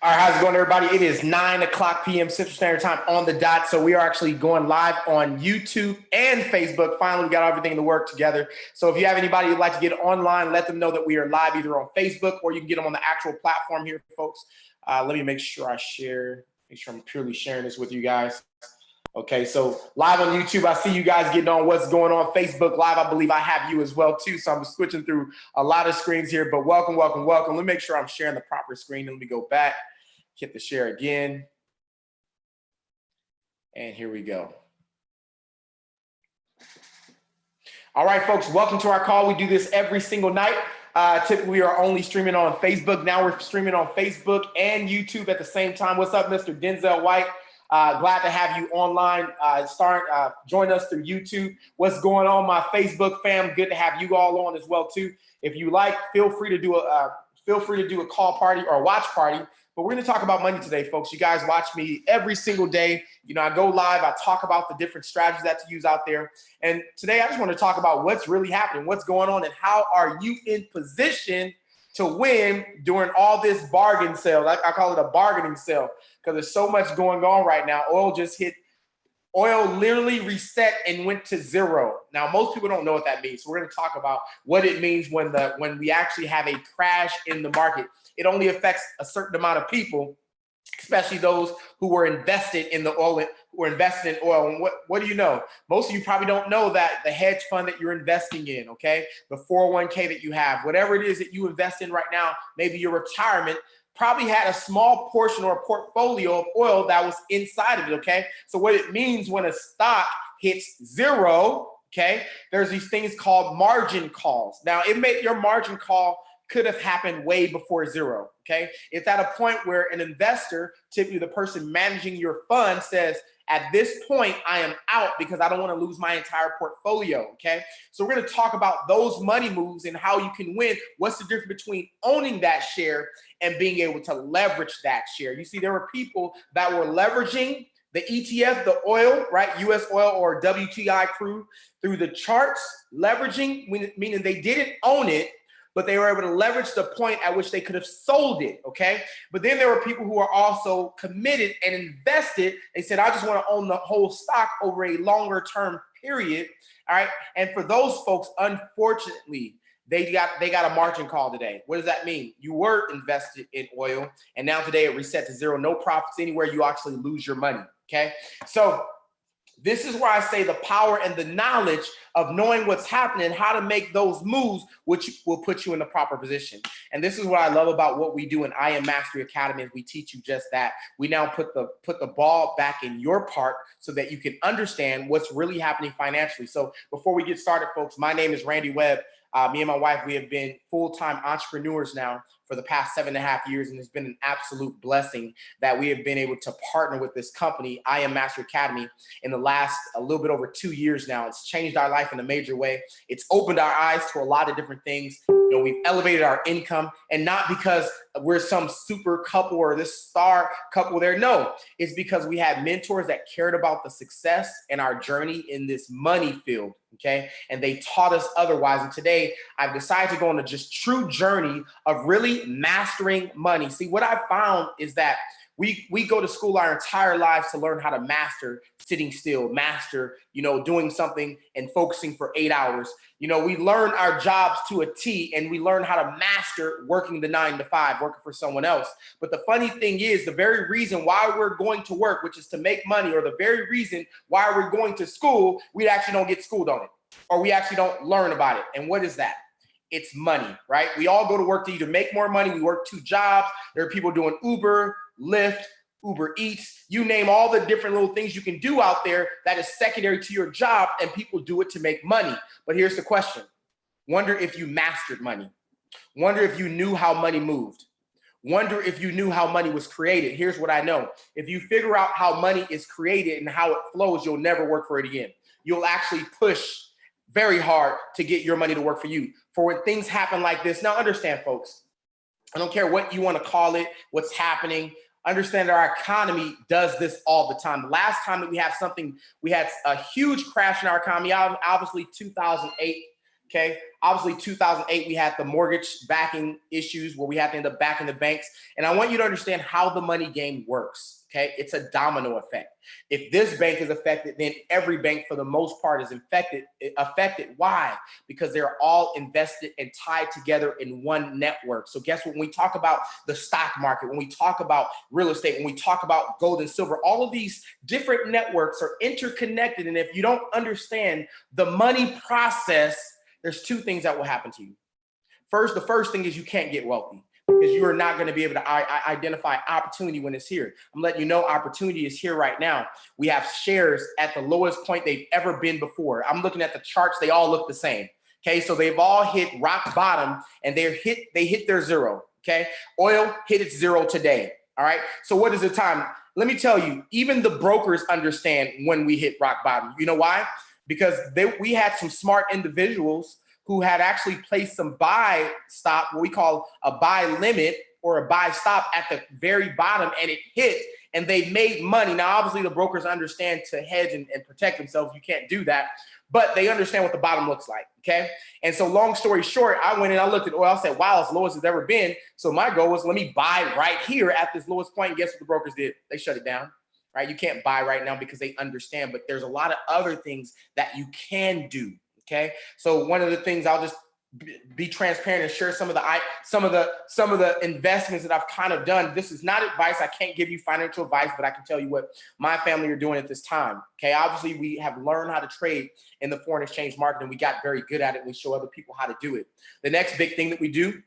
All right, how's it going, everybody? It is 9 p.m. Central Standard Time on the dot. So we are actually going live on YouTube and Facebook. Finally, we got everything to work together. So if you have anybody who'd like to get online, let them know that we are live either on Facebook or you can get them on the actual platform here, folks. Let me make sure I share, make sure I'm purely sharing this with you guys. Okay, so live on YouTube, I see you guys getting on what's going on. Facebook Live, I believe I have you as well too. So I'm switching through a lot of screens here, but welcome, welcome, welcome. Let me make sure I'm sharing the proper screen. Let me go back. Hit the share again. And here we go. All right, folks, welcome to our call. We do this every single night. Typically, we are only streaming on Facebook. Now we're streaming on Facebook and YouTube at the same time. What's up, Mr. Denzel White? Glad to have you online. Join us through YouTube. What's going on, my Facebook fam? Good to have you all on as well, too. If you like, feel free to do a call party or a watch party. But we're going to talk about money today, folks. You guys watch me every single day. You know, I go live. I talk about the different strategies that to use out there. And today I just want to talk about what's really happening, what's going on, and how are you in position to win during all this bargain sale. I call it a bargaining sale because there's so much going on right now. Oil literally reset and went to zero. Now, most people don't know what that means. So we're going to talk about what it means when we actually have a crash in the market. It only affects a certain amount of people, especially those who were invested in the oil, And what do you know? Most of you probably don't know that the hedge fund that you're investing in, okay, the 401k that you have, whatever it is that you invest in right now, maybe your retirement, probably had a small portion or a portfolio of oil that was inside of it, okay? So what it means when a stock hits zero, okay, there's these things called margin calls. Now, your margin call could have happened way before zero, okay? It's at a point where an investor, typically the person managing your fund, says, at this point, I am out because I don't want to lose my entire portfolio, okay? So we're going to talk about those money moves and how you can win. What's the difference between owning that share and being able to leverage that share? You see, there were people that were leveraging the ETF, the oil, right? US oil or WTI crude through the charts, leveraging, meaning they didn't own it, but they were able to leverage the point at which they could have sold it, okay? But then there were people who are also committed and invested. They said, I just want to own the whole stock over a longer term period, all right? And for those folks, unfortunately, they got a margin call today. What does that mean? You were invested in oil, and now today it reset to zero. No profits anywhere. You actually lose your money, okay? So this is where I say the power and the knowledge of knowing what's happening, how to make those moves, which will put you in the proper position. And this is what I love about what we do in I Am Mastery Academy, is we teach you just that. We now put the ball back in your part so that you can understand what's really happening financially. So before we get started, folks, my name is Randy Webb. Me and my wife, we have been full-time entrepreneurs now for the past 7.5 years, and it's been an absolute blessing that we have been able to partner with this company, I Am Master Academy, in the last a little bit over 2 years now. It's changed our life in a major way. It's opened our eyes to a lot of different things. You know, we've elevated our income, and not because we're some super couple or this star couple there. No, it's because we had mentors that cared about the success and our journey in this money field. Okay, and they taught us otherwise. And today I've decided to go on a just true journey of really mastering money. See, what I found is that we go to school our entire lives to learn how to master sitting still, master, doing something and focusing for 8 hours. We learn our jobs to a T, and we learn how to master working the 9 to 5, working for someone else. But the funny thing is, the very reason why we're going to work, which is to make money, or the very reason why we're going to school, we actually don't get schooled on it, or we actually don't learn about it. And what is that? It's money, right? We all go to work to either make more money. We work 2 jobs. There are people doing Uber, Lyft, Uber Eats, you name all the different little things you can do out there that is secondary to your job, and people do it to make money. But here's the question. Wonder if you mastered money. Wonder if you knew how money moved. Wonder if you knew how money was created. Here's what I know. If you figure out how money is created and how it flows, you'll never work for it again. You'll actually push very hard to get your money to work for you. For when things happen like this, now understand, folks, I don't care what you want to call it, what's happening. Understand that our economy does this all the time. The last time that we had a huge crash in our economy, obviously 2008, Okay. Obviously, 2008, we had the mortgage backing issues where we had to end up backing the banks. And I want you to understand how the money game works. Okay. It's a domino effect. If this bank is affected, then every bank for the most part is affected. Why? Because they're all invested and tied together in one network. So guess what? When we talk about the stock market, when we talk about real estate, when we talk about gold and silver, all of these different networks are interconnected. And if you don't understand the money process, there's two things that will happen to you. The first thing is you can't get wealthy because you are not going to be able to identify opportunity when it's here. I'm letting you know opportunity is here right now. We have shares at the lowest point they've ever been before. I'm looking at the charts. They all look the same. Okay, so they've all hit rock bottom and they hit their zero. Okay, oil hit its zero today. All right, so what is the time? Let me tell you, even the brokers understand when we hit rock bottom. You know why? Because we had some smart individuals who had actually placed some buy stop, what we call a buy limit or a buy stop at the very bottom, and it hit and they made money. Now, obviously the brokers understand to hedge and protect themselves. You can't do that, but they understand what the bottom looks like, okay? And so long story short, I went and I looked at oil. I said, wow, it's lowest it's ever been. So my goal was, let me buy right here at this lowest point. And guess what the brokers did? They shut it down. Right? You can't buy right now because they understand, but there's a lot of other things that you can do. Okay. So one of the things, I'll just be transparent and share some of the investments that I've kind of done. This is not advice. I can't give you financial advice, but I can tell you what my family are doing at this time. Okay. Obviously we have learned how to trade in the foreign exchange market and we got very good at it. We show other people how to do it. The next big thing that we do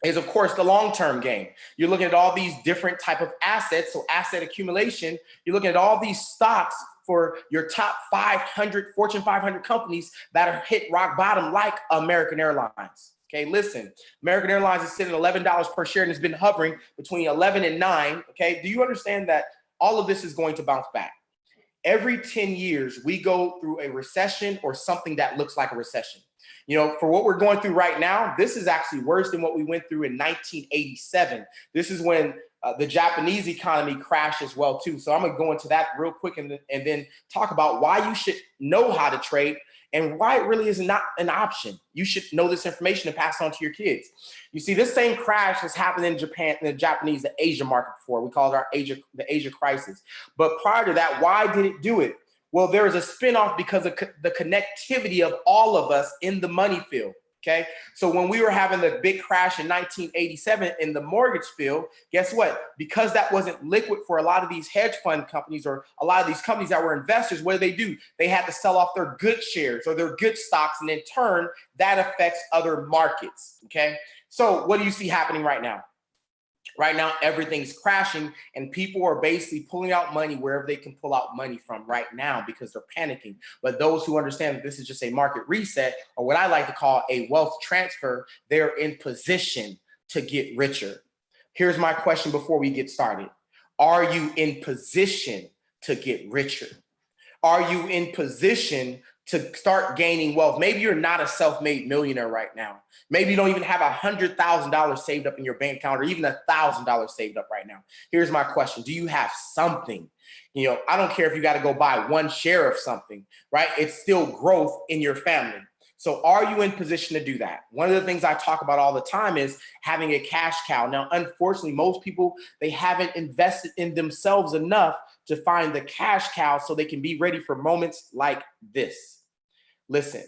is, of course, the long-term game. You're looking at all these different type of assets. So asset accumulation, you're looking at all these stocks for your top 500 Fortune 500 companies that are hit rock bottom, like American Airlines. Okay, listen, American Airlines is sitting at $11 per share and it's been hovering between 11 and 9. Okay, do you understand that all of this is going to bounce back? Every 10 years, we go through a recession or something that looks like a recession. You know, for what we're going through right now, this is actually worse than what we went through in 1987. This is when the Japanese economy crashed as well, too. So I'm going to go into that real quick and then talk about why you should know how to trade and why it really is not an option. You should know this information and pass it on to your kids. You see, this same crash has happened in Japan, in the Asia market before. We call it the Asia crisis. But prior to that, why did it do it? Well, there is a spinoff because of the connectivity of all of us in the money field. Okay, so when we were having the big crash in 1987 in the mortgage field, guess what? Because that wasn't liquid for a lot of these hedge fund companies or a lot of these companies that were investors, what do? They had to sell off their good shares or their good stocks, and in turn, that affects other markets. Okay, so what do you see happening right now? Right now, everything's crashing and people are basically pulling out money wherever they can pull out money from right now because they're panicking. But those who understand that this is just a market reset, or what I like to call a wealth transfer, they're in position to get richer. Here's my question before we get started. Are you in position to get richer? Are you in position to start gaining wealth? Maybe you're not a self-made millionaire right now. Maybe you don't even have $100,000 saved up in your bank account or even $1,000 saved up right now. Here's my question. Do you have something? You know, I don't care if you got to go buy one share of something, right? It's still growth in your family. So are you in position to do that? One of the things I talk about all the time is having a cash cow. Now, unfortunately, most people, they haven't invested in themselves enough to find the cash cow so they can be ready for moments like this. Listen,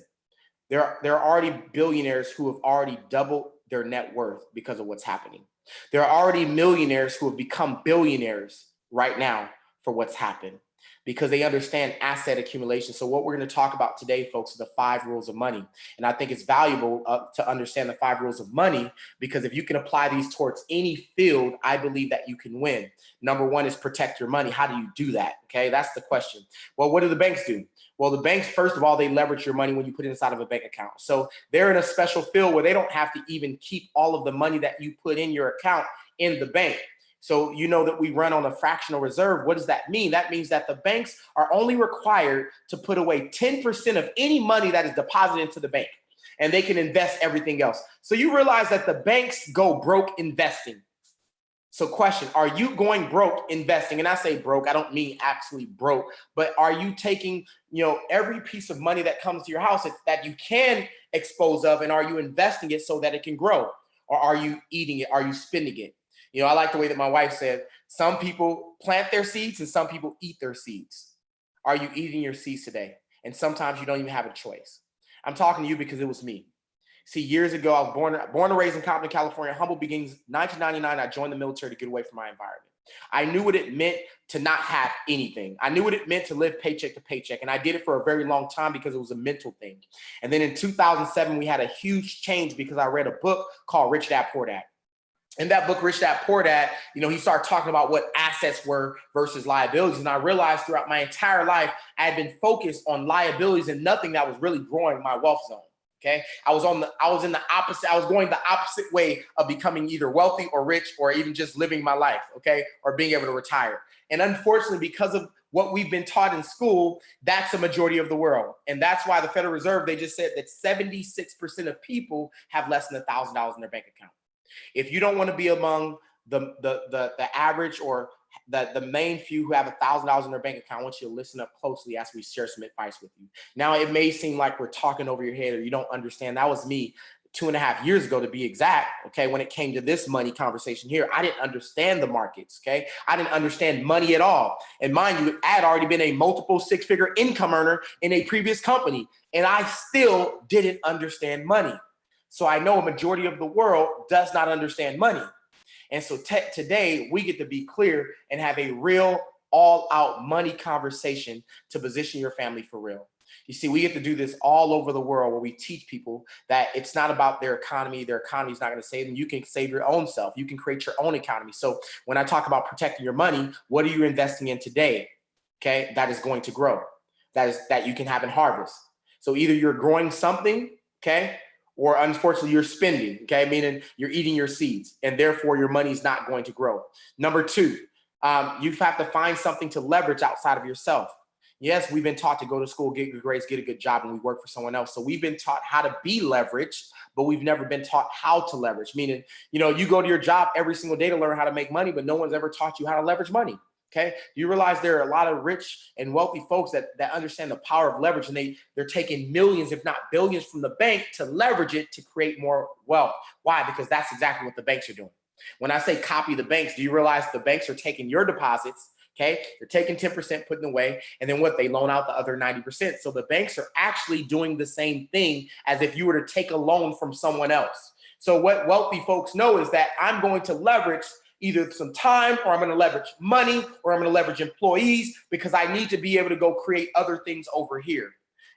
there are already billionaires who have already doubled their net worth because of what's happening. There are already millionaires who have become billionaires right now for what's happened because they understand asset accumulation. So what we're going to talk about today, folks, are the 5 rules of money. And I think it's valuable to understand the 5 rules of money because if you can apply these towards any field, I believe that you can win. Number 1 is protect your money. How do you do that? Okay, that's the question. Well, what do the banks do? Well, the banks, first of all, they leverage your money when you put it inside of a bank account. So they're in a special field where they don't have to even keep all of the money that you put in your account in the bank. So you know that we run on a fractional reserve. What does that mean? That means that the banks are only required to put away 10% of any money that is deposited into the bank, and they can invest everything else. So you realize that the banks go broke investing. So question, are you going broke investing? And I say broke, I don't mean actually broke, but are you taking, every piece of money that comes to your house that you can expose of, and are you investing it so that it can grow? Or are you eating it? Are you spending it? I like the way that my wife said, some people plant their seeds and some people eat their seeds. Are you eating your seeds today? And sometimes you don't even have a choice. I'm talking to you because it was me. See, years ago, I was born and raised in Compton, California, humble beginnings. 1999, I joined the military to get away from my environment. I knew what it meant to not have anything. I knew what it meant to live paycheck to paycheck. And I did it for a very long time because it was a mental thing. And then in 2007, we had a huge change because I read a book called Rich Dad Poor Dad. In that book, Rich Dad Poor Dad, he started talking about what assets were versus liabilities. And I realized throughout my entire life, I had been focused on liabilities and nothing that was really growing my wealth zone. Okay. I was going the opposite way of becoming either wealthy or rich or even just living my life. Okay. Or being able to retire. And unfortunately, because of what we've been taught in school, that's the majority of the world. And that's why the Federal Reserve, they just said that 76% of people have less than $1,000 in their bank account. If you don't want to be among the average or the main few who have $1,000 in their bank account, I want you to listen up closely as we share some advice with you. Now, it may seem like we're talking over your head or you don't understand. That was me 2.5 years ago, to be exact. Okay. When it came to this money conversation here, I didn't understand the markets. Okay. I didn't understand money at all. And mind you, I had already been a multiple six-figure income earner in a previous company, and I still didn't understand money. So I know a majority of the world does not understand money. And so today we get to be clear and have a real all-out money conversation to position your family for real. You see, we get to do this all over the world where we teach people that it's not about their economy. Their economy is not going to save them. You can save your own self. You can create your own economy. So when I talk about protecting your money, what are you investing in today? Okay, that is going to grow. That you can have in harvest. So either you're growing something, okay, or unfortunately you're spending, okay, meaning you're eating your seeds and therefore your money's not going to grow. Number two, you have to find something to leverage outside of yourself. Yes, we've been taught to go to school, get good grades, get a good job, and we work for someone else. So we've been taught how to be leveraged, but we've never been taught how to leverage, meaning, you go to your job every single day to learn how to make money, but no one's ever taught you how to leverage money. Okay. Do you realize there are a lot of rich and wealthy folks that understand the power of leverage, and they're taking millions, if not billions, from the bank to leverage it to create more wealth? Why? Because that's exactly what the banks are doing. When I say copy the banks, do you realize the banks are taking your deposits? Okay. They're taking 10%, putting away, and then what? They loan out the other 90%. So the banks are actually doing the same thing as if you were to take a loan from someone else. So what wealthy folks know is that I'm going to leverage either some time, or I'm going to leverage money, or I'm going to leverage employees, because I need to be able to go create other things over here.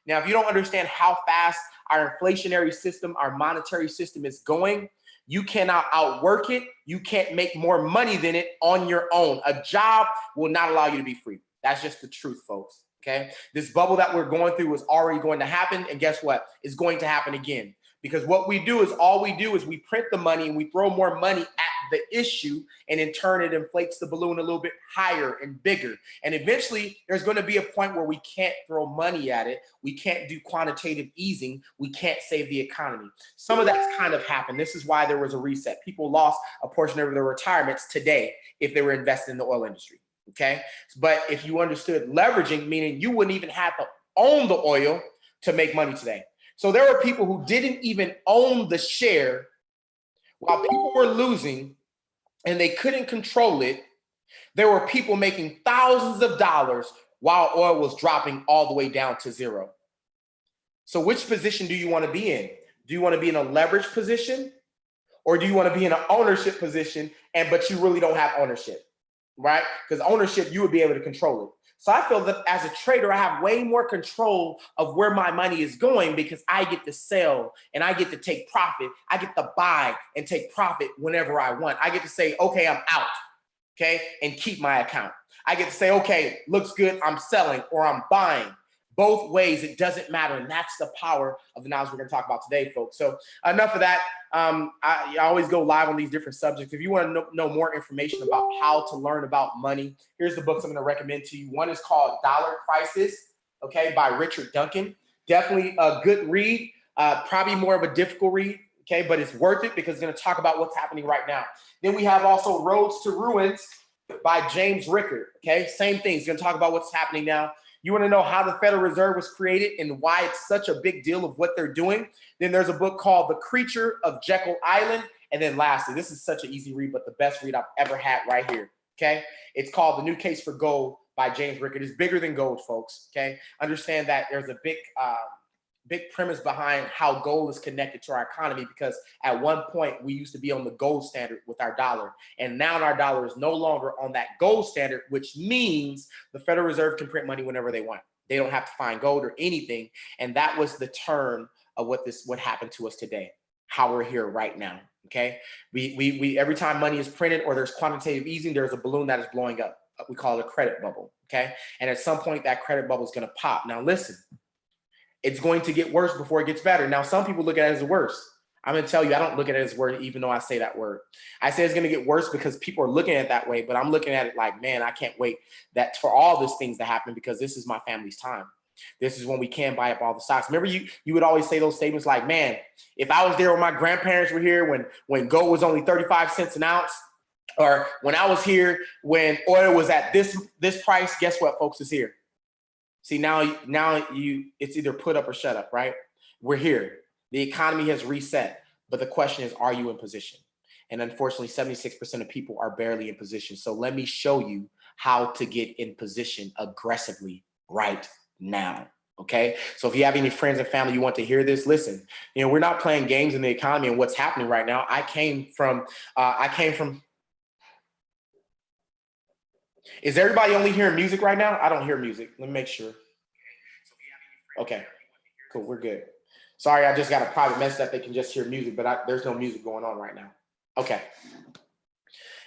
Now, if you don't understand how fast our inflationary system, our monetary system is going, you cannot outwork it. You can't make more money than it on your own. A job will not allow you to be free. That's just the truth, folks. Okay. This bubble that we're going through was already going to happen. And guess what? It's going to happen again. Because what we do is we print the money and we throw more money at the issue, and in turn it inflates the balloon a little bit higher and bigger. And eventually there's going to be a point where we can't throw money at it. We can't do quantitative easing. We can't save the economy. Some of that's kind of happened. This is why there was a reset. People lost a portion of their retirements today if they were invested in the oil industry. Okay. But if you understood leveraging, meaning you wouldn't even have to own the oil to make money today. So there were people who didn't even own the share while people were losing and they couldn't control it. There were people making thousands of dollars while oil was dropping all the way down to zero. So which position do you want to be in? Do you want to be in a leverage position, or do you want to be in an ownership position but you really don't have ownership, right? Because ownership, you would be able to control it. So I feel that as a trader, I have way more control of where my money is going, because I get to sell and I get to take profit. I get to buy and take profit whenever I want. I get to say, okay, I'm out, okay, and keep my account. I get to say, okay, looks good, I'm selling or I'm buying. Both ways, it doesn't matter. And that's the power of the knowledge we're going to talk about today, folks. So enough of that. I always go live on these different subjects. If you want to know more information about how to learn about money, here's the books I'm going to recommend to you. One is called Dollar Crisis, okay, by Richard Duncan. Definitely a good read, probably more of a difficult read okay? But it's worth it because it's going to talk about what's happening right now. Then we have also Roads to Ruins by James Rickard, okay? Same thing. It's going to talk about what's happening now. You want to know how the Federal Reserve was created and why it's such a big deal of what they're doing? Then there's a book called The Creature of Jekyll Island. And then lastly, this is such an easy read, but the best read I've ever had right here, okay? It's called The New Case for Gold by James Rickard. It's bigger than gold, folks, okay? Understand that there's a big premise behind how gold is connected to our economy, because at one point we used to be on the gold standard with our dollar, and now our dollar is no longer on that gold standard, which means the Federal Reserve can print money whenever they want. They don't have to find gold or anything, and that was the turn of what happened to us today, how we're here right now. Okay, we every time money is printed or there's quantitative easing, there's a balloon that is blowing up. We call it a credit bubble. Okay, and at some point that credit bubble is going to pop. Now listen, it's going to get worse before it gets better. Now, some people look at it as worse. I'm going to tell you, I don't look at it as worse, even though I say that word. I say it's going to get worse because people are looking at it that way, but I'm looking at it like, man, I can't wait that for all these things to happen, because this is my family's time. This is when we can buy up all the stocks. Remember, you would always say those statements like, man, if I was there when my grandparents were here, when gold was only 35 cents an ounce, or when I was here when oil was at this price, guess what, folks, is here. See, now it's either put up or shut up, right? We're here. The economy has reset, but the question is, are you in position? And unfortunately, 76% of people are barely in position. So let me show you how to get in position aggressively right now. Okay. So if you have any friends and family you want to hear this, listen, we're not playing games in the economy and what's happening right now. I came from, is everybody only hearing music right now? I don't hear music. Let me make sure. Okay, cool. We're good. Sorry, I just got a private message that they can just hear music, but there's no music going on right now. Okay.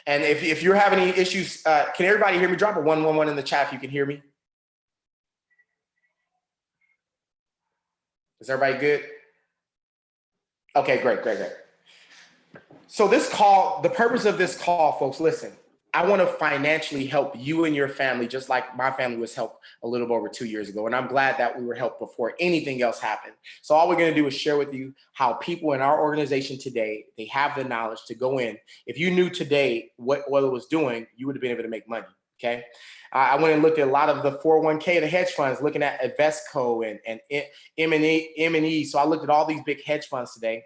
And if you're having any issues, can everybody hear me? Drop a 111 in the chat if you can hear me. Is everybody good? Okay, great. So this call, the purpose of this call, folks, listen, I want to financially help you and your family, just like my family was helped a little over 2 years ago. And I'm glad that we were helped before anything else happened. So all we're going to do is share with you how people in our organization today, they have the knowledge to go in. If you knew today what oil was doing, you would have been able to make money. Okay. I went and looked at a lot of the 401k, the hedge funds, looking at Invesco and M&E. So I looked at all these big hedge funds today.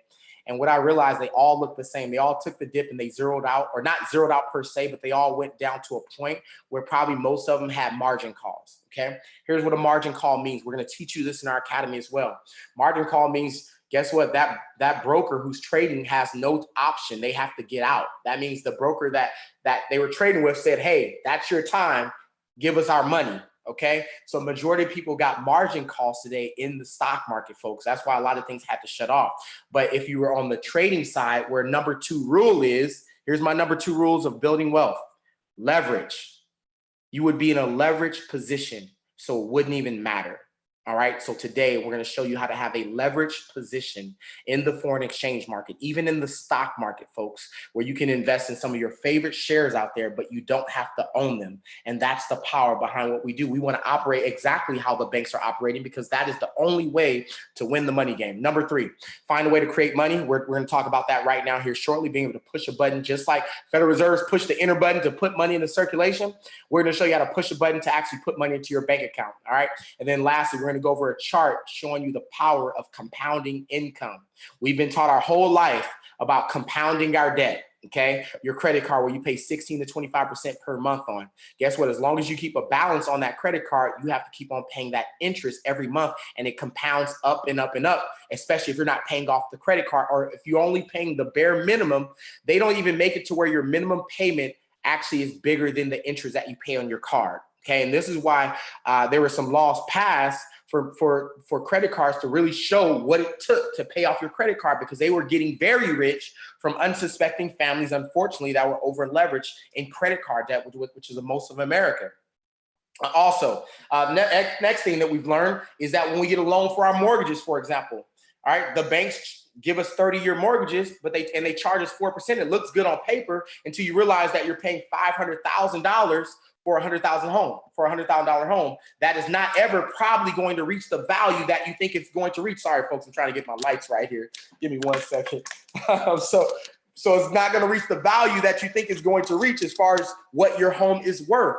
And what I realized, they all look the same. They all took the dip and they zeroed out, or not zeroed out per se, but they all went down to a point where probably most of them had margin calls. Okay. Here's what a margin call means. We're going to teach you this in our academy as well. Margin call means, guess what? That broker who's trading has no option. They have to get out. That means the broker that they were trading with said, hey, that's your time. Give us our money. Okay, so majority of people got margin calls today in the stock market, folks. That's why a lot of things had to shut off. But if you were on the trading side, where number 2 rule is, here's my number 2 rules of building wealth: leverage. You would be in a leveraged position, so it wouldn't even matter. All right, so today we're going to show you how to have a leveraged position in the foreign exchange market, even in the stock market, folks, where you can invest in some of your favorite shares out there, but you don't have to own them. And that's the power behind what we do. We want to operate exactly how the banks are operating, because that is the only way to win the money game. Number 3, find a way to create money. We're going to talk about that right now here shortly, being able to push a button, just like Federal Reserve's push the enter button to put money into circulation. We're going to show you how to push a button to actually put money into your bank account. All right. And then lastly, we're going to go over a chart showing you the power of compounding income. We've been taught our whole life about compounding our debt. Okay, your credit card, where you pay 16 to 25% per month on. Guess what? As long as you keep a balance on that credit card, you have to keep on paying that interest every month, and it compounds up and up and up, especially if you're not paying off the credit card, or if you're only paying the bare minimum. They don't even make it to where your minimum payment actually is bigger than the interest that you pay on your card. Okay, and this is why there were some laws passed for credit cards to really show what it took to pay off your credit card, because they were getting very rich from unsuspecting families, unfortunately, that were over leveraged in credit card debt, which is the most of America. Also, next thing that we've learned is that when we get a loan for our mortgages, for example, all right, the banks give us 30-year mortgages, but they charge us 4%. It looks good on paper until you realize that you're paying $500,000 for a $100,000 home that is not ever probably going to reach the value that you think it's going to reach. Sorry, folks, I'm trying to get my lights right here. Give me 1 second. So it's not going to reach the value that you think it's going to reach as far as what your home is worth.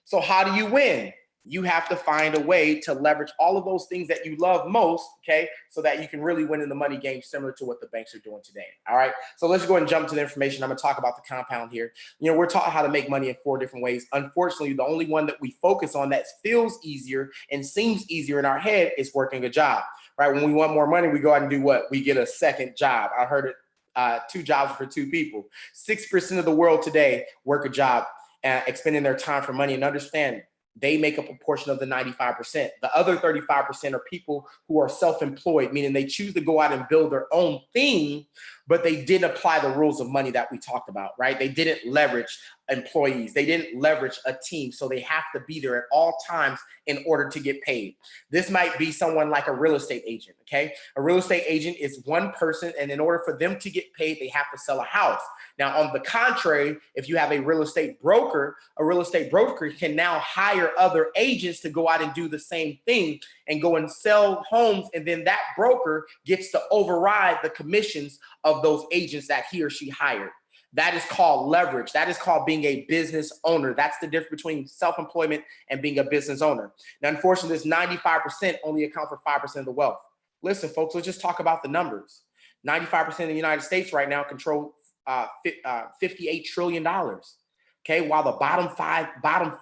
So how do you win? You have to find a way to leverage all of those things that you love most, okay, so that you can really win in the money game, similar to what the banks are doing today. All right, so let's go ahead and jump to the information. I'm going to talk about the compound here. You know, we're taught how to make money in 4 different ways. Unfortunately, the only one that we focus on that feels easier and seems easier in our head is working a job, right? When we want more money, we go out and do what? We get a second job. I heard it, 2 jobs for 2 people. 6% of the world today work a job, expending their time for money. And understand, they make up a portion of the 95%. The other 35% are people who are self-employed, meaning they choose to go out and build their own thing, but they didn't apply the rules of money that we talked about, right? They didn't leverage employees. They didn't leverage a team. So they have to be there at all times in order to get paid. This might be someone like a real estate agent, okay? A real estate agent is one person, and in order for them to get paid, they have to sell a house. Now, on the contrary, if you have a real estate broker can now hire other agents to go out and do the same thing and go and sell homes, and then that broker gets to override the commissions of those agents that he or she hired. That is called leverage. That is called being a business owner. That's the difference between self-employment and being a business owner. Now, unfortunately, this 95% only account for 5% of the wealth. Listen, folks, let's just talk about the numbers. 95% of the United States right now control $58 trillion. Okay, while the bottom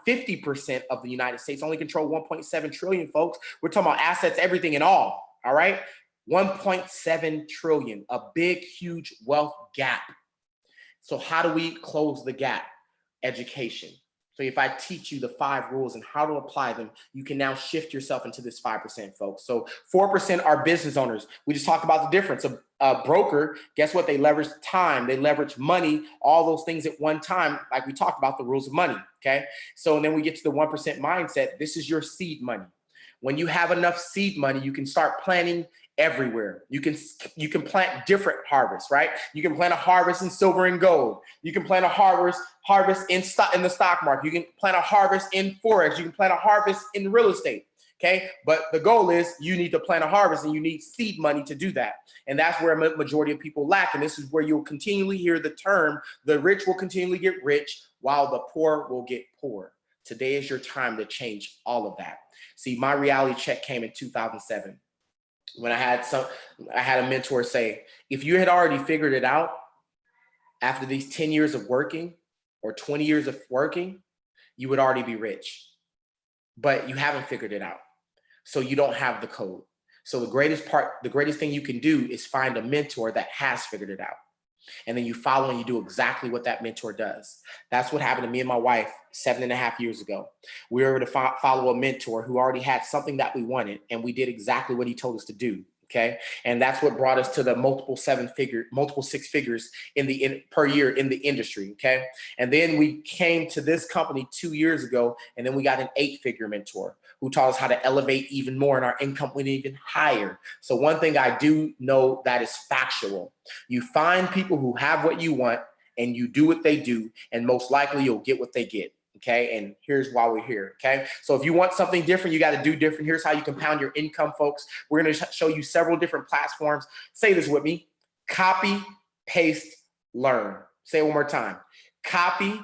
50% of the United States only control 1.7 trillion, folks. We're talking about assets, everything and all right? 1.7 trillion, a big, huge wealth gap. So how do we close the gap? Education. So if I teach you the 5 rules and how to apply them, you can now shift yourself into this 5%, folks. So 4% are business owners. We just talked about the difference. A broker, guess what? They leverage time, they leverage money, all those things at one time, like we talked about the rules of money, okay? So and then we get to the 1% mindset. This is your seed money. When you have enough seed money, you can start planning everywhere. You can plant different harvests, right? You can plant a harvest in silver and gold. You can plant a harvest in the stock market. You can plant a harvest in Forex. You can plant a harvest in real estate. Okay, but the goal is you need to plant a harvest, and you need seed money to do that. And that's where a majority of people lack. And this is where you'll continually hear the term, the rich will continually get rich while the poor will get poor. Today is your time to change all of that. See, my reality check came in 2007. When I had a mentor say, if you had already figured it out after these 10 years of working or 20 years of working, you would already be rich. But you haven't figured it out. So you don't have the code. So the greatest thing you can do is find a mentor that has figured it out. And then you follow and you do exactly what that mentor does. That's what happened to me and my wife 7.5 years ago. We were able to follow a mentor who already had something that we wanted, and we did exactly what he told us to do. Okay. And that's what brought us to the multiple 6 figures per year in the industry. Okay. And then we came to this company 2 years ago, and then we got an 8-figure mentor who taught us how to elevate even more, and our income went even higher. So one thing I do know that is factual: you find people who have what you want and you do what they do, and most likely you'll get what they get. Okay, and here's why we're here. Okay, so if you want something different, you got to do different. Here's how you compound your income, folks. We're going to show you several different platforms. Say this with me: copy, paste, learn. Say it one more time: copy,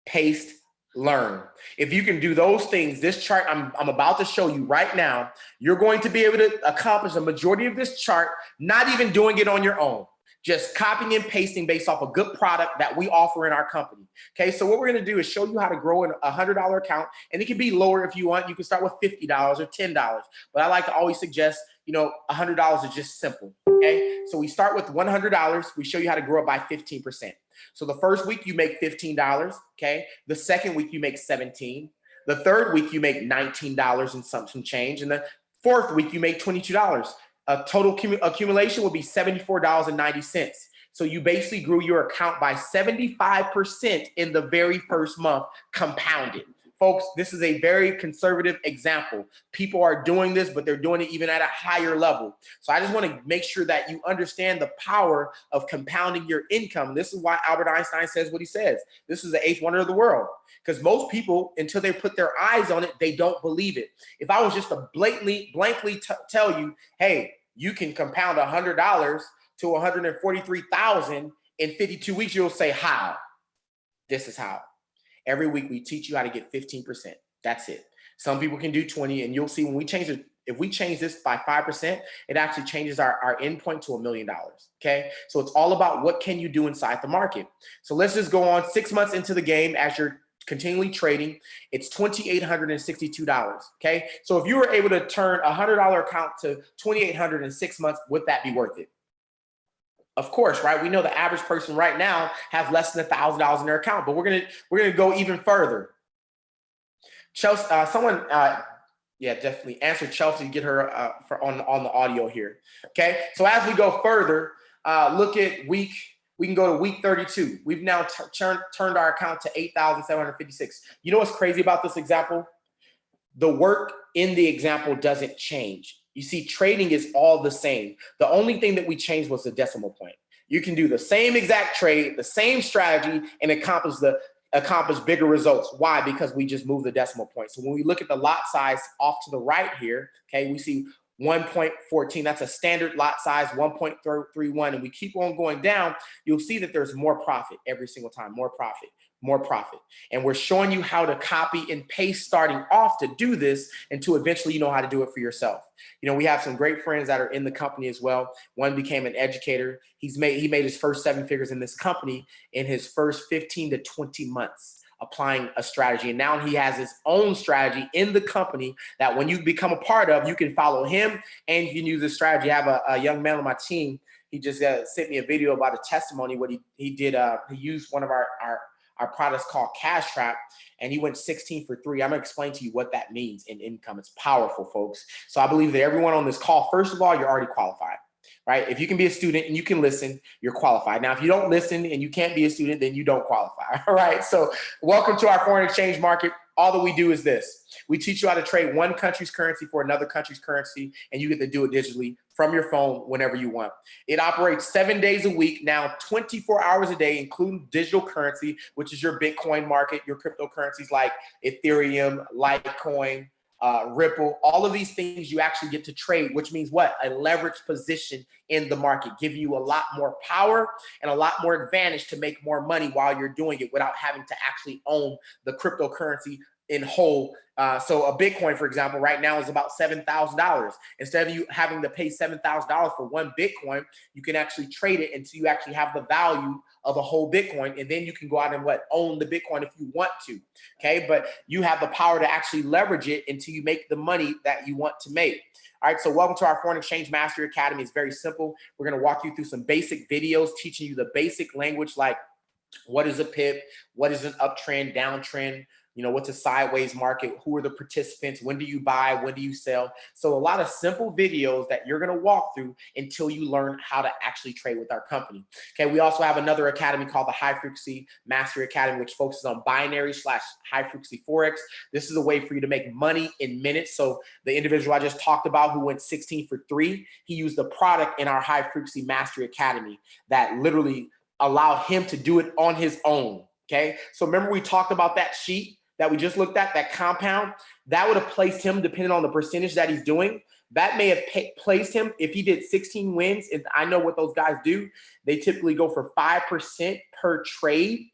paste, learn. If you can do those things, this chart I'm about to show you right now, you're going to be able to accomplish a majority of this chart, not even doing it on your own. Just copying and pasting based off a good product that we offer in our company. Okay, so what we're going to do is show you how to grow a $100 account, and it can be lower if you want. You can start with $50 or $10, but I like to always suggest, $100 is just simple. Okay, so we start with $100. We show you how to grow it by 15%. So the first week you make $15. Okay, the second week you make $17. The third week you make $19 and some change, and the fourth week you make $22. A total accumulation will be $74.90. So you basically grew your account by 75% in the very first month, compounded. folks, this is a very conservative example. People are doing this, but they're doing it even at a higher level. So I just want to make sure that you understand the power of compounding your income. This is why Albert Einstein says what he says. This is the eighth wonder of the world. Because most people, until they put their eyes on it, they don't believe it. If I was just to blankly tell you, hey, you can compound $100 to $143,000 in 52 weeks, you'll say, how? This is how. Every week we teach you how to get 15%. That's it. Some people can do 20, and you'll see when we change it, if we change this by 5%, it actually changes our endpoint to $1 million. Okay. So it's all about what can you do inside the market. So let's just go on 6 months into the game as you're continually trading. It's $2,862. Okay. So if you were able to turn a $100 account to $2,800 in 6 months, would that be worth it? Of course, right? We know the average person right now has less than $1,000 in their account, but we're gonna go even further. Chelsea, yeah, definitely answer Chelsea and get her on the audio here. Okay, so as we go further, look at we can go to week 32. We've now turned our account to 8,756. You know what's crazy about this example? The work in the example doesn't change. You see, trading is all the same. The only thing that we changed was the decimal point. You can do the same exact trade, the same strategy, and accomplish bigger results. Why? Because we just moved the decimal point. So when we look at the lot size off to the right here, okay, we see 1.14. That's a standard lot size, 1.31. And we keep on going down, you'll see that there's more profit every single time, more profit. And we're showing you how to copy and paste starting off to do this until eventually you know how to do it for yourself. You know, we have some great friends that are in the company as well. One became an educator. He made his first 7 figures in this company in his first 15 to 20 months applying a strategy. And now he has his own strategy in the company that when you become a part of, you can follow him and you can use this strategy. I have a young man on my team. He just sent me a video about a testimony. What he did, he used one of our products called Cash Trap, and he went 16 for 3. I'm gonna explain to you what that means in income. It's powerful, folks. So I believe that everyone on this call, first of all, you're already qualified, right? If you can be a student and you can listen, you're qualified. Now, if you don't listen and you can't be a student, then you don't qualify, all right? So welcome to our foreign exchange market. All that we do is this. We teach you how to trade one country's currency for another country's currency, and you get to do it digitally from your phone whenever you want. It operates 7 days a week, now 24 hours a day, including digital currency, which is your Bitcoin market, your cryptocurrencies like Ethereum, Litecoin, Ripple. All of these things you actually get to trade, which means what? A leveraged position in the market, give you a lot more power and a lot more advantage to make more money while you're doing it without having to actually own the cryptocurrency in whole. So a Bitcoin, for example, right now is about $7,000. Instead of you having to pay $7,000 for one Bitcoin, you can actually trade it until you actually have the value of a whole Bitcoin. And then you can go out and own the Bitcoin if you want to. Okay. But you have the power to actually leverage it until you make the money that you want to make. All right. So welcome to our Foreign Exchange Mastery Academy. It's very simple. We're going to walk you through some basic videos, teaching you the basic language, like what is a pip? What is an uptrend, downtrend? You know, what's a sideways market? Who are the participants? When do you buy? When do you sell? So a lot of simple videos that you're going to walk through until you learn how to actually trade with our company. Okay. We also have another academy called the High Frequency Mastery Academy, which focuses on binary/high frequency Forex. This is a way for you to make money in minutes. So the individual I just talked about who went 16 for 3, he used the product in our High Frequency Mastery Academy that literally allowed him to do it on his own. Okay. So remember we talked about that sheet that we just looked at, that compound, that would have placed him, depending on the percentage that he's doing, that may have placed him, if he did 16 wins, and I know what those guys do, they typically go for 5% per trade.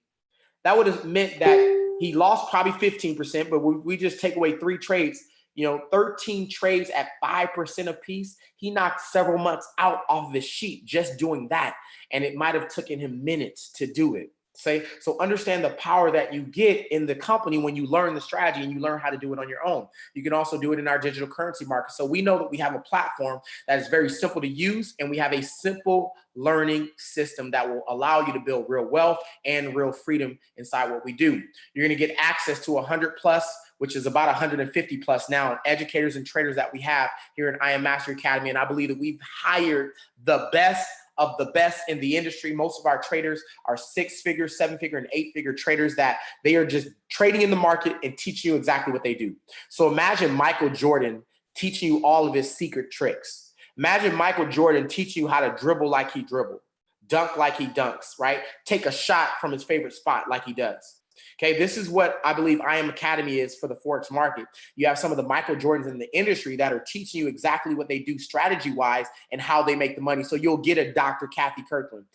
That would have meant that he lost probably 15%, but we just take away 3 trades, 13 trades at 5% a piece. He knocked several months out off the sheet just doing that. And it might have taken him minutes to do it. So understand the power that you get in the company when you learn the strategy and you learn how to do it on your own. You can also do it in our digital currency market. So we know that we have a platform that is very simple to use, and we have a simple learning system that will allow you to build real wealth and real freedom inside what we do. You're going to get access to 100+ which is about 150 plus now, educators and traders that we have here in I Am Master Academy. And I believe that we've hired the best of the best in the industry. Most of our traders are 6-figure, 7-figure, and 8-figure traders that they are just trading in the market and teaching you exactly what they do. So imagine Michael Jordan teaching you all of his secret tricks. Imagine Michael Jordan teaching you how to dribble like he dribbled, dunk like he dunks, right? Take a shot from his favorite spot like he does. Okay, this is what I believe I Am Academy is for the Forex market. You have some of the Michael Jordans in the industry that are teaching you exactly what they do strategy-wise and how they make the money. So you'll get a Dr. Kathy Kirkland,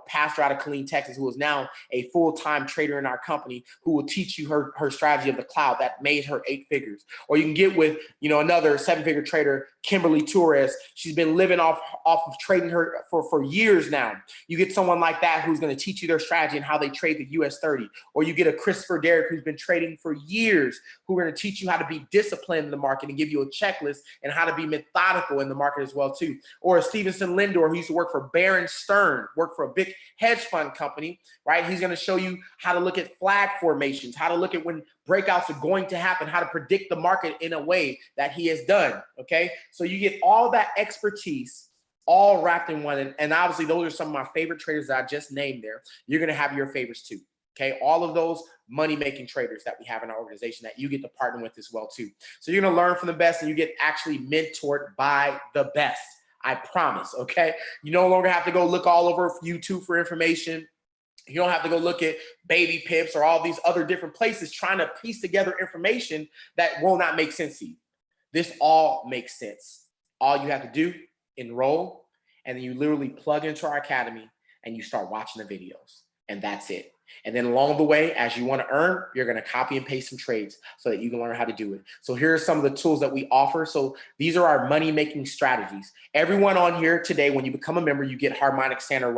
pastor out of Killeen, Texas, who is now a full-time trader in our company, who will teach you her strategy of the cloud that made her 8 figures. Or you can get with, another 7-figure trader, Kimberly Torres. She's been living off of trading her for years now. You get someone like that who's going to teach you their strategy and how they trade the US 30. Or you get a Christopher Derrick who's been trading for years, who are going to teach you how to be disciplined in the market and give you a checklist and how to be methodical in the market as well too. Or a Stevenson Lindor, who used to work for Bear Stearns, worked for a big hedge fund company, right? He's going to show you how to look at flag formations, how to look at when breakouts are going to happen, how to predict the market in a way that he has done, okay? So you get all that expertise all wrapped in one. And obviously, those are some of my favorite traders that I just named there. You're going to have your favorites too. Okay, all of those money-making traders that we have in our organization that you get to partner with as well too. So you're gonna learn from the best and you get actually mentored by the best. I promise, okay? You no longer have to go look all over YouTube for information. You don't have to go look at Baby Pips or all these other different places trying to piece together information that will not make sense to you. This all makes sense. All you have to do, enroll, and then you literally plug into our academy and you start watching the videos, and that's it. And then along the way, as you want to earn, you're going to copy and paste some trades so that you can learn how to do it. So here are some of the tools that we offer. So these are our money-making strategies. Everyone on here today, when you become a member, you get harmonic scanner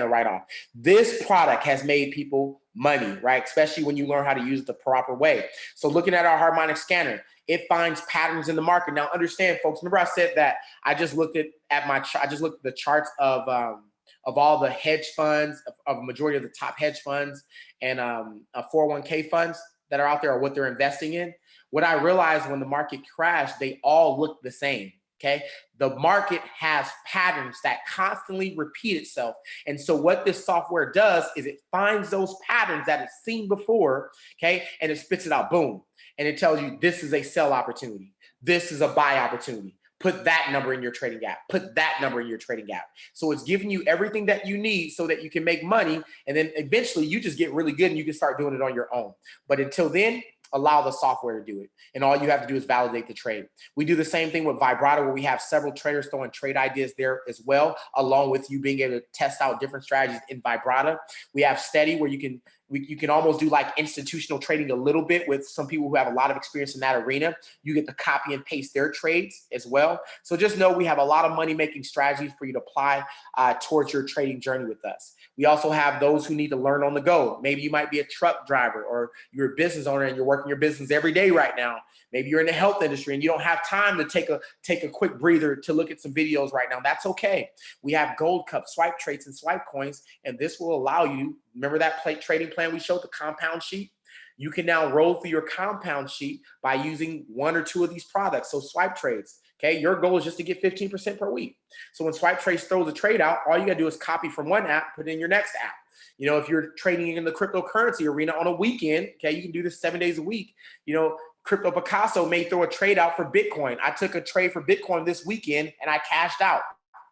right off. This product has made people money, right? Especially when you learn how to use it the proper way. So looking at our harmonic scanner, it finds patterns in the market. Now understand, folks, remember I said that I just looked at the charts of all the hedge funds, of a majority of the top hedge funds and 401k funds that are out there, or what they're investing in. What I realized when the market crashed, they all look the same, okay? The market has patterns that constantly repeat itself. And so what this software does is it finds those patterns that it's seen before, okay? And it spits it out, boom. And it tells you this is a sell opportunity. This is a buy opportunity. Put that number in your trading gap. Put that number in your trading gap. So it's giving you everything that you need so that you can make money. And then eventually you just get really good and you can start doing it on your own. But until then, allow the software to do it. And all you have to do is validate the trade. We do the same thing with Vibrato, where we have several traders throwing trade ideas there as well, along with you being able to test out different strategies in Vibrato. We have Steady, where you can almost do like institutional trading a little bit with some people who have a lot of experience in that arena. You get to copy and paste their trades as well. So just know we have a lot of money-making strategies for you to apply towards your trading journey with us. We also have those who need to learn on the go. Maybe you might be a truck driver, or you're a business owner and you're working your business every day right now. Maybe you're in the health industry and you don't have time to take a quick breather to look at some videos right now. That's okay. We have Gold Cup, swipe traits, and swipe coins, and this will allow you, remember that trading plan we showed, the compound sheet? You can now roll through your compound sheet by using 1 or 2 of these products. So swipe trades, okay? Your goal is just to get 15% per week. So when swipe trades throws a trade out, all you gotta do is copy from one app, put it in your next app. If you're trading in the cryptocurrency arena on a weekend, okay, you can do this 7 days a week. Crypto Picasso may throw a trade out for Bitcoin. I took a trade for Bitcoin this weekend and I cashed out.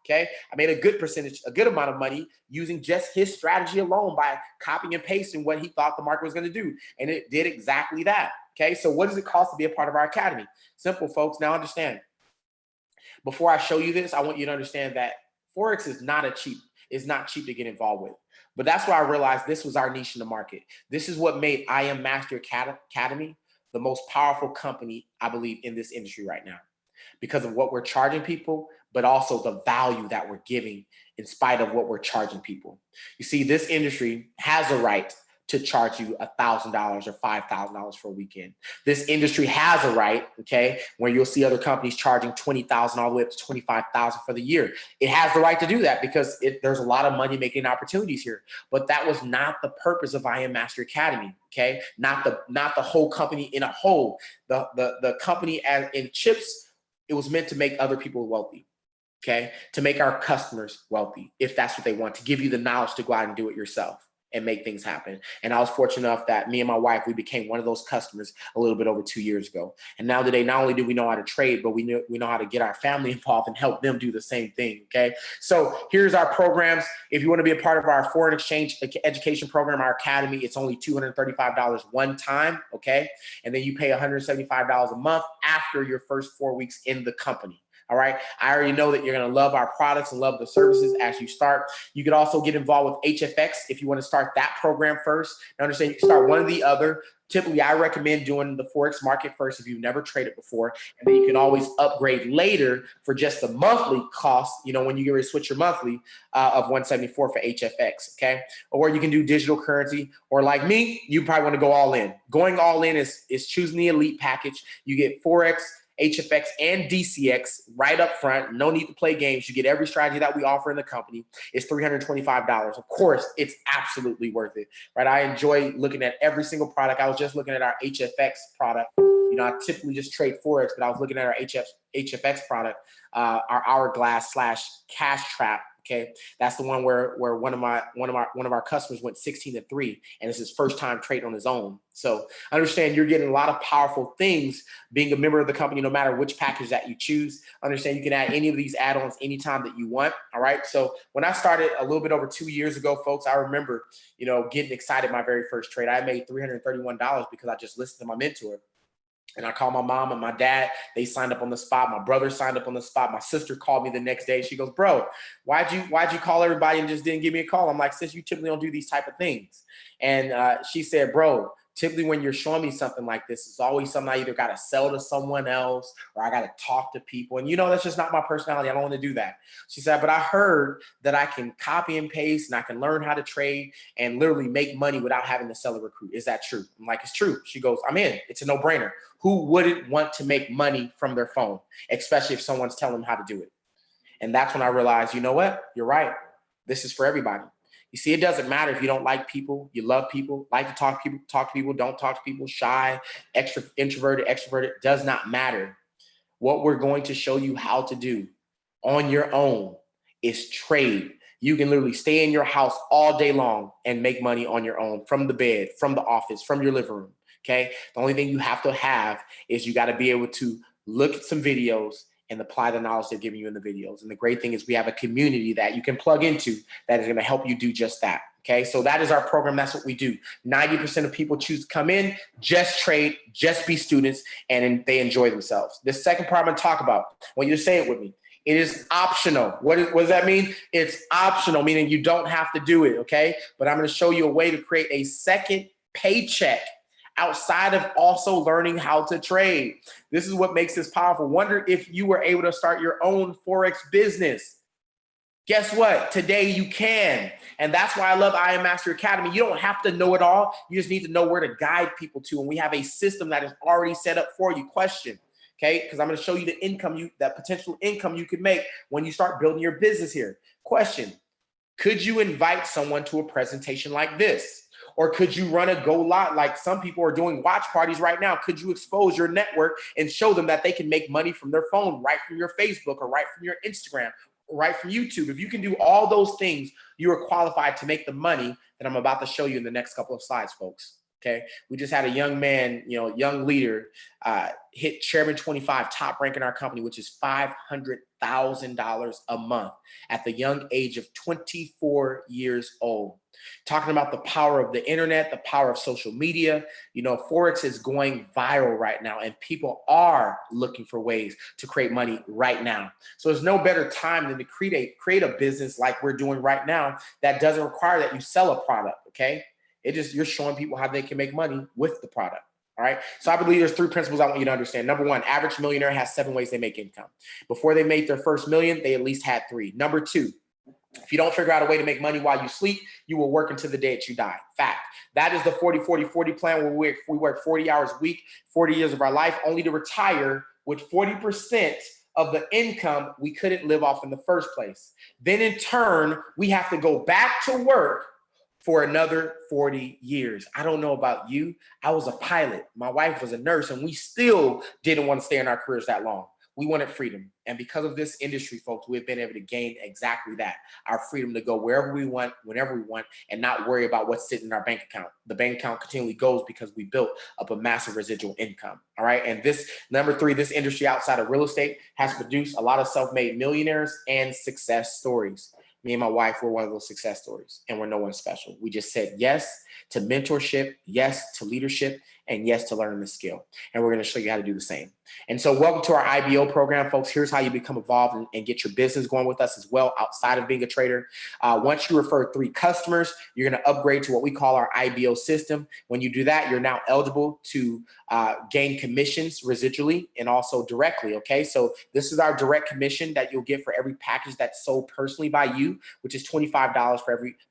Okay, I made a good amount of money using just his strategy alone by copying and pasting what he thought the market was going to do. And it did exactly that. Okay, so what does it cost to be a part of our academy? Simple, folks. Now understand. Before I show you this, I want you to understand that Forex is not cheap to get involved with. But that's why I realized this was our niche in the market. This is what made I Am Master Academy the most powerful company, I believe, in this industry right now, because of what we're charging people, but also the value that we're giving in spite of what we're charging people. You see, this industry has a right to charge you $1,000 or $5,000 for a weekend. This industry has a right, okay, where you'll see other companies charging $20,000 all the way up to $25,000 for the year. It has the right to do that because there's a lot of money making opportunities here. But that was not the purpose of I Am Master Academy, okay? Not the whole company in a whole. The company as in chips, it was meant to make other people wealthy. Okay, to make our customers wealthy, if that's what they want, to give you the knowledge to go out and do it yourself and make things happen. And I was fortunate enough that me and my wife, we became one of those customers a little bit over 2 years ago. And now today, not only do we know how to trade, but we know how to get our family involved and help them do the same thing. Okay, so here's our programs. If you want to be a part of our foreign exchange education program, our academy, it's only $235 one time. Okay, and then you pay $175 a month after your first 4 weeks in the company. All right. I already know that you're going to love our products and love the services as you start. You could also get involved with HFX if you want to start that program first. Now, understand you can start one or the other. Typically, I recommend doing the Forex market first if you've never traded before. And then you can always upgrade later for just the monthly cost, you know, when you get ready to switch your monthly of $174 for HFX, okay? Or you can do digital currency. Or like me, you probably want to go all in. Going all in is choosing the elite package. You get Forex, HFX, and DCX right up front. No need to play games. You get every strategy that we offer in the company. It's $325. Of course, it's absolutely worth it, right? I enjoy looking at every single product. I was just looking at our HFX product. You know, I typically just trade Forex, but I was looking at our HFX product, our hourglass / cash trap. Okay, that's the one where one of our customers went 16-3, and it's his first time trading on his own. So understand you're getting a lot of powerful things being a member of the company, no matter which package that you choose. Understand you can add any of these add-ons anytime that you want. All right. So when I started a little bit over 2 years ago, folks, I remember, you know, getting excited my very first trade. I made $331 because I just listened to my mentor. And I called my mom and my dad. They signed up on the spot. My brother signed up on the spot. My sister called me the next day. She goes, "Bro, why'd you call everybody and just didn't give me a call?" I'm like, "Sis, you typically don't do these type of things." And she said, "Bro, typically when you're showing me something like this, it's always something I either got to sell to someone else or I got to talk to people. And you know, that's just not my personality. I don't want to do that." She said, "But I heard that I can copy and paste and I can learn how to trade and literally make money without having to sell a recruit. Is that true?" I'm like, "It's true." She goes, "I'm in. It's a no-brainer. Who wouldn't want to make money from their phone, especially if someone's telling them how to do it?" And that's when I realized, you know what? You're right. This is for everybody. You see, it doesn't matter if you don't like people, you love people, like to talk to people, don't talk to people, shy, introverted, extroverted, does not matter. What we're going to show you how to do on your own is trade. You can literally stay in your house all day long and make money on your own from the bed, from the office, from your living room. Okay. The only thing you have to have is you got to be able to look at some videos and apply the knowledge they're giving you in the videos. And the great thing is we have a community that you can plug into that is going to help you do just that. Okay. So that is our program. That's what we do. 90% of people choose to come in, just trade, just be students, and they enjoy themselves. The second part I'm going to talk about, when you say it with me, it is optional. What does that mean? It's optional, meaning you don't have to do it. Okay. But I'm going to show you a way to create a second paycheck outside of also learning how to trade. This is what makes this powerful. Wonder if you were able to start your own Forex business. Guess what? Today you can. And that's why I love I Am Master Academy. You don't have to know it all. You just need to know where to guide people to. And we have a system that is already set up for you. Question. Okay, because I'm going to show you the income, that potential income you could make when you start building your business here. Question. Could you invite someone to a presentation like this? Or could you run a go live like some people are doing watch parties right now? Could you expose your network and show them that they can make money from their phone, right from your Facebook or right from your Instagram, or right from YouTube? If you can do all those things, you are qualified to make the money that I'm about to show you in the next couple of slides, folks. Okay, we just had a young man, young leader, hit Chairman 25, top rank in our company, which is $500,000 a month at the young age of 24 years old. Talking about the power of the internet, the power of social media. Forex is going viral right now, and people are looking for ways to create money right now. So there's no better time than to create a business like we're doing right now that doesn't require that you sell a product. Okay. You're showing people how they can make money with the product. All right. So I believe there's 3 principles I want you to understand. Number 1, average millionaire has 7 ways they make income. Before they made their first million, they at least had 3. Number 2, If you don't figure out a way to make money while you sleep, you will work until the day that you die. Fact. That is the 40-40-40 plan where we work 40 hours a week, 40 years of our life, only to retire with 40% of the income we couldn't live off in the first place. Then in turn, we have to go back to work for another 40 years. I don't know about you. I was a pilot. My wife was a nurse, and we still didn't want to stay in our careers that long. We wanted freedom. And because of this industry, folks, we've been able to gain exactly that, our freedom to go wherever we want, whenever we want, and not worry about what's sitting in our bank account. The bank account continually goes because we built up a massive residual income. All right. And this, number three, this industry outside of real estate has produced a lot of self-made millionaires and success stories. Me and my wife were one of those success stories, and we're no one special. We just said yes to mentorship, yes to leadership, and yes to learning the skill. And we're going to show you how to do the same. And so welcome to our IBO program, folks. Here's how you become involved and get your business going with us as well outside of being a trader. Once you refer 3 customers, you're going to upgrade to what we call our IBO system. When you do that, you're now eligible to gain commissions residually and also directly, okay? So this is our direct commission that you'll get for every package that's sold personally by you, which is $25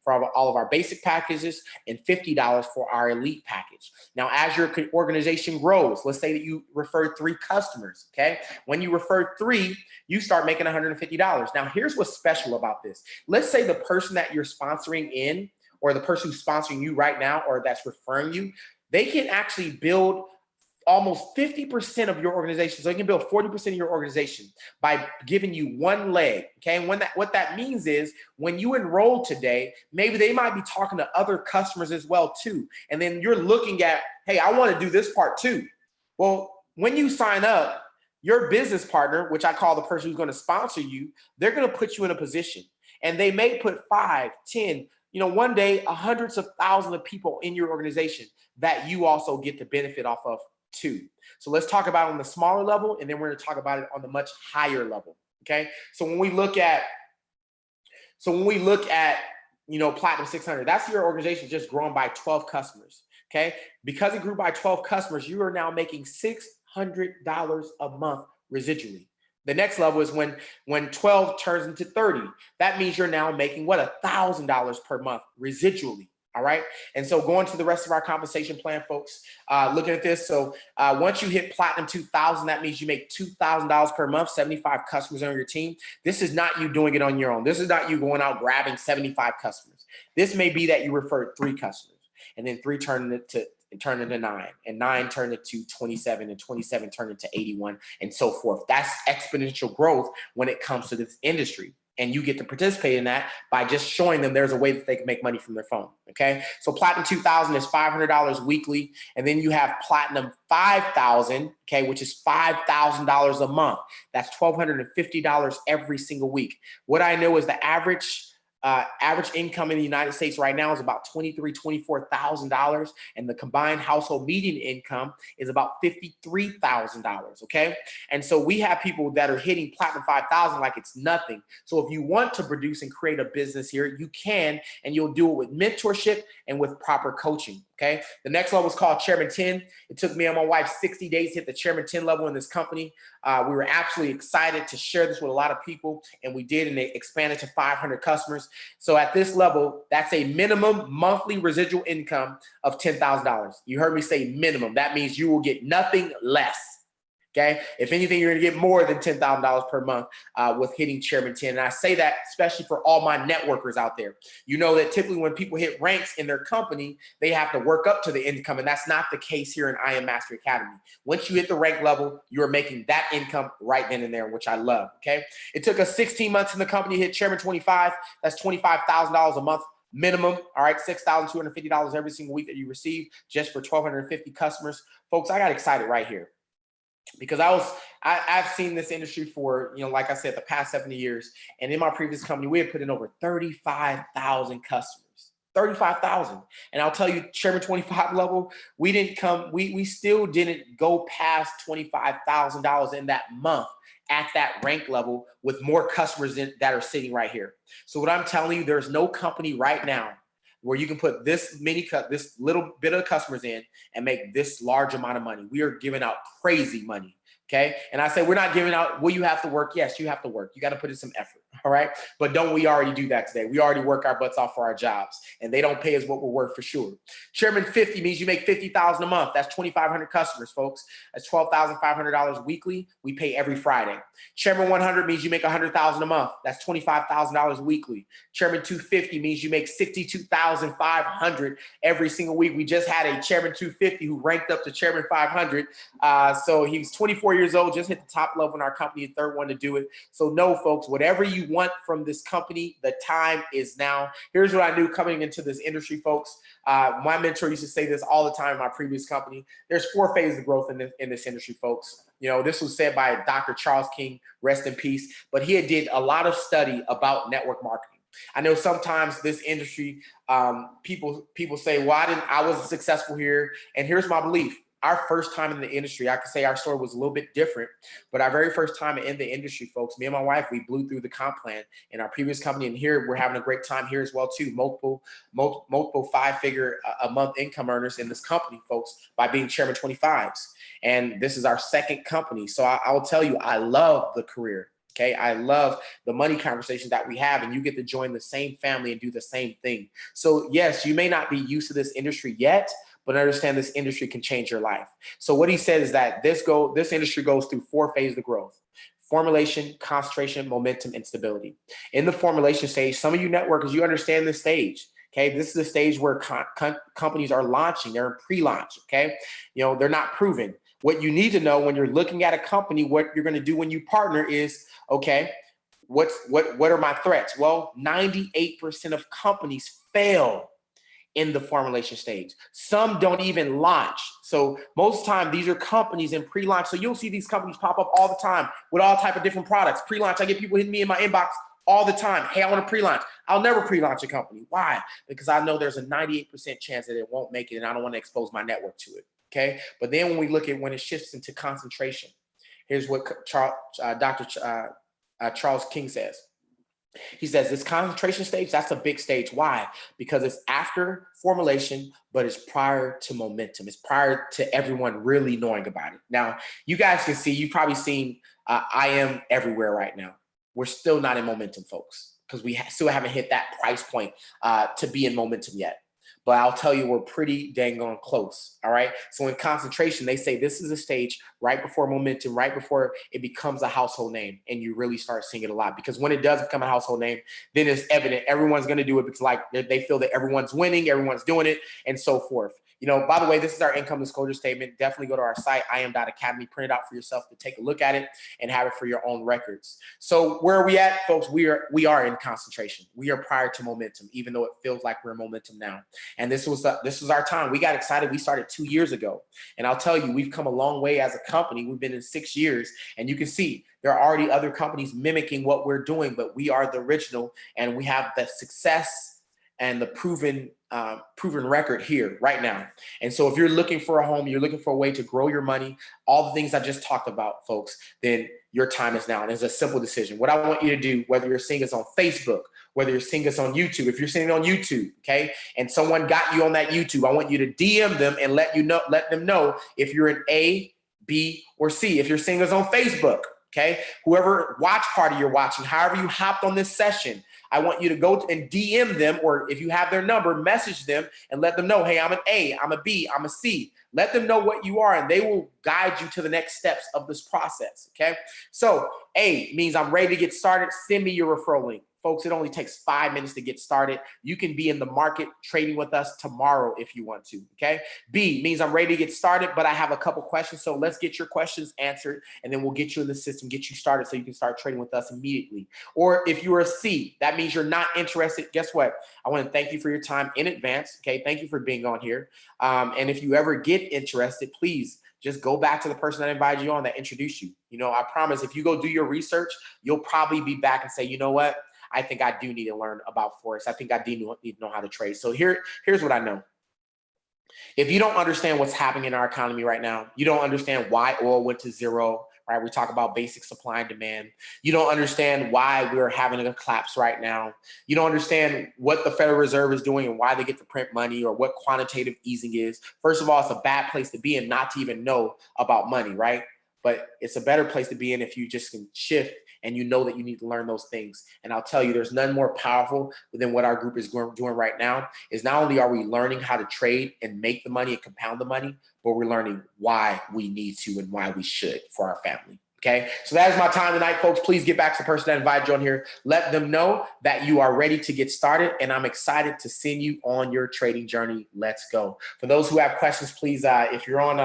for all of our basic packages and $50 for our elite package. Now, as your organization grows, let's say that you refer 3 customers, okay? When you refer 3, you start making $150. Now, here's what's special about this. Let's say the person that you're sponsoring in, or the person who's sponsoring you right now, or that's referring you, they can actually build almost 50% of your organization. So you can build 40% of your organization by giving you one leg, okay? And what that means is when you enroll today, maybe they might be talking to other customers as well too. And then you're looking at, hey, I want to do this part too. Well, when you sign up, your business partner, which I call the person who's going to sponsor you, they're going to put you in a position, and they may put 5, 10, one day, hundreds of thousands of people in your organization that you also get the benefit off of too. So let's talk about it on the smaller level, and then we're going to talk about it on the much higher level. Okay. So when we look at, Platinum 600, that's your organization just growing by 12 customers. Okay. Because it grew by 12 customers, you are now making $600 a month residually. The next level is when 12 turns into 30. That means you're now making $1,000 per month residually. All right. And so going to the rest of our compensation plan, folks, looking at this. So once you hit Platinum 2000, that means you make $2,000 per month, 75 customers on your team. This is not you doing it on your own. This is not you going out grabbing 75 customers. This may be that you referred 3 customers, and then 3 turned into 9, and 9 turned into 27, and 27 turned into 81, and so forth. That's exponential growth when it comes to this industry. And you get to participate in that by just showing them there's a way that they can make money from their phone, okay? So Platinum 2000 is $500 weekly, and then you have Platinum 5000, okay, which is $5,000 a month. That's $1,250 every single week. What I know is the average income in the United States right now is about $24,000, and the combined household median income is about $53,000. Okay, and so we have people that are hitting Platinum 5000 like it's nothing. So if you want to produce and create a business here, you can, and you'll do it with mentorship and with proper coaching. Okay, the next level is called Chairman 10. It took me and my wife 60 days to hit the Chairman 10 level in this company. We were absolutely excited to share this with a lot of people, and we did, and it expanded to 500 customers. So at this level, that's a minimum monthly residual income of $10,000. You heard me say minimum. That means you will get nothing less. Okay. If anything, you're going to get more than $10,000 per month with hitting Chairman 10. And I say that especially for all my networkers out there. You know that typically when people hit ranks in their company, they have to work up to the income. And that's not the case here in I Am Mastery Academy. Once you hit the rank level, you're making that income right then and there, which I love. Okay. It took us 16 months in the company to hit Chairman 25. That's $25,000 a month. Minimum, all right, $6,250 every single week that you receive just for 1,250 customers. Folks, I got excited right here, because I've seen this industry for, like I said, the past 70 years. And in my previous company, we had put in over 35,000 customers, 35,000. And I'll tell you, Chairman 25 level, we still didn't go past $25,000 in that month at that rank level with more customers that are sitting right here. So what I'm telling you, there's no company right now where you can put this little bit of customers in and make this large amount of money. We are giving out crazy money. Okay. And I say, we're not giving out, will you have to work? Yes, you have to work. You got to put in some effort. All right. But don't we already do that today? We already work our butts off for our jobs, and they don't pay us what we're worth for sure. Chairman 50 means you make 50,000 a month. That's 2,500 customers, folks. That's $12,500 weekly. We pay every Friday. Chairman 100 means you make 100,000 a month. That's $25,000 weekly. Chairman 250 means you make 62,500 every single week. We just had a Chairman 250 who ranked up to Chairman 500. So he was 24 years old, just hit the top level in our company, the third one to do it. So no, folks, whatever you want from this company, the time is now. Here's what I knew coming into this industry, folks. My mentor used to say this all the time in my previous company. There's 4 phases of growth in this industry, folks. You know, this was said by Dr. Charles King, rest in peace. But he did a lot of study about network marketing. I know sometimes this industry, people say, well, I wasn't successful here. And here's my belief. Our first time in the industry, I could say our story was a little bit different, but our very first time in the industry, folks, me and my wife, we blew through the comp plan in our previous company. And here we're having a great time here as well, too. Multiple 5-figure a month income earners in this company, folks, by being Chairman 25s. And this is our second company. So I will tell you, I love the career. Okay, I love the money conversation that we have, and you get to join the same family and do the same thing. So yes, you may not be used to this industry yet, but understand this industry can change your life. So what he said is that this industry goes through 4 phases of growth: formulation, concentration, momentum, and stability. In the formulation stage, some of you networkers, you understand this stage. Okay, this is the stage where companies are launching. They're in pre-launch. Okay, you know, they're not proven. What you need to know when you're looking at a company, what you're going to do when you partner is, okay, what are my threats? Well, 98% of companies fail in the formulation stage. Some don't even launch. So most time these are companies in pre-launch. So you'll see these companies pop up all the time with all type of different products. Pre-launch, I get people hitting me in my inbox all the time. Hey, I want to pre-launch. I'll never pre-launch a company. Why? Because I know there's a 98% chance that it won't make it, and I don't want to expose my network to it. Okay. But then when we look at when it shifts into concentration, here's what Dr. Charles King says. He says this concentration stage, that's a big stage. Why? Because it's after formulation, but it's prior to momentum. It's prior to everyone really knowing about it. Now, you guys can see, you've probably seen I am everywhere right now. We're still not in momentum, folks, because we still haven't hit that price point to be in momentum yet. But I'll tell you, we're pretty dang on close. All right. So in concentration, they say this is a stage right before momentum, right before it becomes a household name, and you really start seeing it a lot. Because when it does become a household name, then it's evident everyone's going to do it because like they feel that everyone's winning, everyone's doing it, and so forth. You know, by the way, this is our income disclosure statement. Definitely go to our site, iam.academy, print it out for yourself to take a look at it and have it for your own records. So where are we at, folks? We are in concentration. We are prior to momentum, even though it feels like we're in momentum now. And this was our time. We got excited. We started 2 years ago. And I'll tell you, we've come a long way as a company. We've been in 6 years, and you can see there are already other companies mimicking what we're doing, but we are the original, and we have the success and the proven record here right now. And so if you're looking for a home, you're looking for a way to grow your money, all the things I just talked about, folks, then your time is now. And it's a simple decision. What I want you to do, whether you're seeing us on Facebook, whether you're seeing us on YouTube, if you're seeing it on YouTube, okay, and someone got you on that YouTube, I want you to DM them and let them know if you're an A, B, or C. If you're seeing us on Facebook, okay, whoever watch party you're watching, however you hopped on this session, I want you to go and DM them, or if you have their number, message them and let them know, hey, I'm an A, I'm a B, I'm a C. Let them know what you are, and they will guide you to the next steps of this process, okay? So A means I'm ready to get started. Send me your referral link. Folks, it only takes 5 minutes to get started. You can be in the market trading with us tomorrow if you want to, okay? B means I'm ready to get started, but I have a couple questions. So let's get your questions answered, and then we'll get you in the system, get you started so you can start trading with us immediately. Or if you're a C, that means you're not interested. Guess what? I want to thank you for your time in advance, okay? Thank you for being on here. And if you ever get interested, please just go back to the person that invited you on, that introduced you. You know, I promise if you go do your research, you'll probably be back and say, you know what? I think I do need to learn about Forex. I think I do need to know how to trade. So here's what I know. If you don't understand what's happening in our economy right now, you don't understand why oil went to zero, right? We talk about basic supply and demand. You don't understand why we're having a collapse right now. You don't understand what the Federal Reserve is doing and why they get to print money, or what quantitative easing is. First of all, it's a bad place to be in not to even know about money, right? But it's a better place to be in if you just can shift and you know that you need to learn those things. And I'll tell you, there's none more powerful than what our group is doing right now. Is not only are we learning how to trade and make the money and compound the money, but we're learning why we need to and why we should for our family. Okay, so that is my time tonight, folks. Please get back to the person that invited you on here. Let them know that you are ready to get started, and I'm excited to send you on your trading journey. Let's go. For those who have questions, please, if you're on,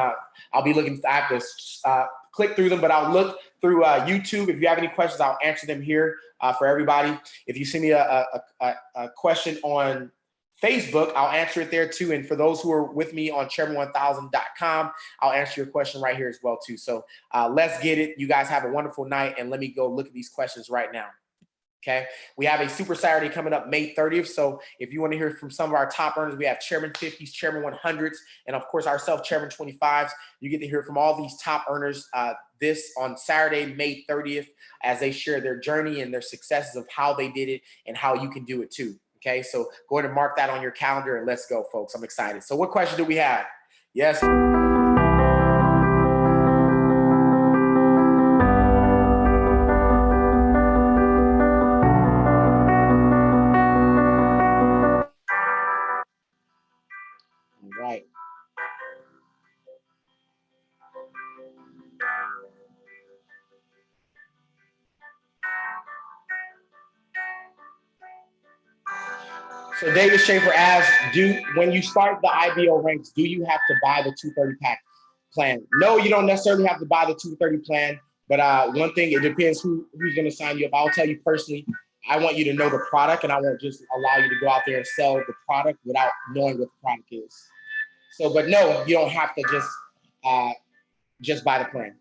I'll be looking. I have to click through them, but I'll look through YouTube. If you have any questions, I'll answer them here for everybody. If you send me a question on Facebook, I'll answer it there too. And for those who are with me on chairman1000.com, I'll answer your question right here as well too. So let's get it. You guys have a wonderful night, and let me go look at these questions right now. Okay, we have a Super Saturday coming up May 30th. So if you want to hear from some of our top earners, we have Chairman 50s, Chairman 100s, and of course ourselves, Chairman 25s. You get to hear from all these top earners this on Saturday, May 30th, as they share their journey and their successes of how they did it and how you can do it too. Okay, so go ahead and mark that on your calendar and let's go, folks. I'm excited. So what question do we have? Yes. All right. So David Schaefer asks, when you start the IBO ranks, do you have to buy the 230 pack plan? No, you don't necessarily have to buy the 230 plan, but one thing, it depends who's going to sign you up. I'll tell you personally, I want you to know the product, and I won't just allow you to go out there and sell the product without knowing what the product is. So, but no, you don't have to just buy the plan.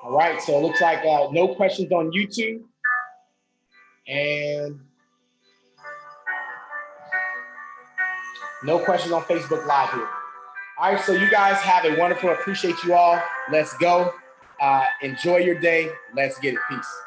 All right, so it looks like no questions on YouTube, and no questions on Facebook Live here. All right, so you guys have a wonderful, appreciate you all. Let's go. Enjoy your day. Let's get it. Peace.